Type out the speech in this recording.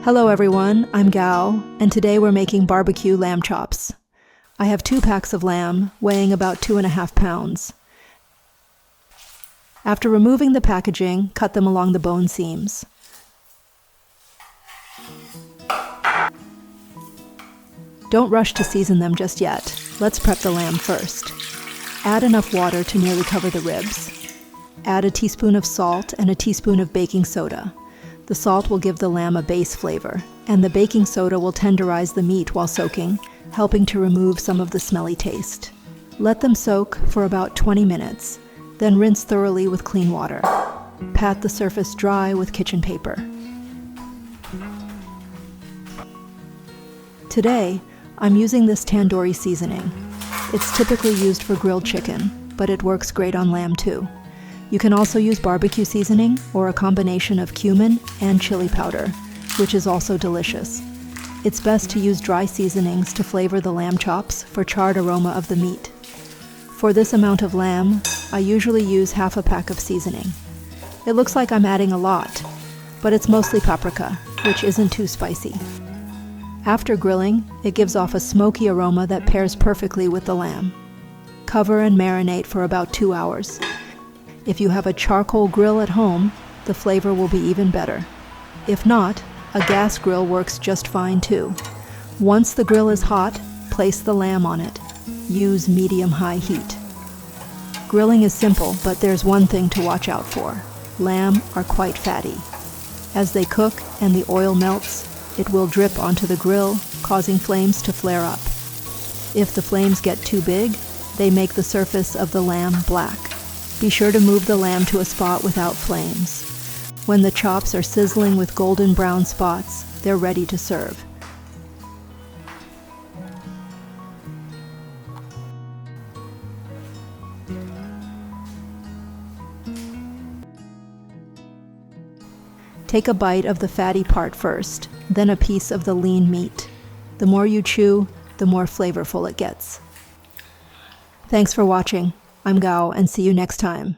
Hello everyone, I'm Gao, and today we're making BBQ lamb chops. I have 2 packs of lamb, weighing about 2.5 pounds. After removing the packaging, cut them along the bone seams. Don't rush to season them just yet. Let's prep the lamb first. Add enough water to nearly cover the ribs. Add a teaspoon of salt and a teaspoon of baking soda. The salt will give the lamb a base flavor, and the baking soda will tenderize the meat while soaking, helping to remove some of the smelly taste. Let them soak for about 20 minutes, then rinse thoroughly with clean water. Pat the surface dry with kitchen paper. Today, I'm using this tandoori seasoning. It's typically used for grilled chicken, but it works great on lamb too. You can also use barbecue seasoning or a combination of cumin and chili powder, which is also delicious. It's best to use dry seasonings to flavor the lamb chops for charred aroma of the meat. For this amount of lamb, I usually use half a pack of seasoning. It looks like I'm adding a lot, but it's mostly paprika, which isn't too spicy. After grilling, it gives off a smoky aroma that pairs perfectly with the lamb. Cover and marinate for about 2 hours. If you have a charcoal grill at home, the flavor will be even better. If not, a gas grill works just fine too. Once the grill is hot, place the lamb on it. Use medium-high heat. Grilling is simple, but there's one thing to watch out for. Lamb are quite fatty. As they cook and the oil melts, it will drip onto the grill, causing flames to flare up. If the flames get too big, they make the surface of the lamb black. Be sure to move the lamb to a spot without flames. When the chops are sizzling with golden brown spots, they're ready to serve. Take a bite of the fatty part first, then a piece of the lean meat. The more you chew, the more flavorful it gets. Thanks for watching. I'm Gao, and see you next time.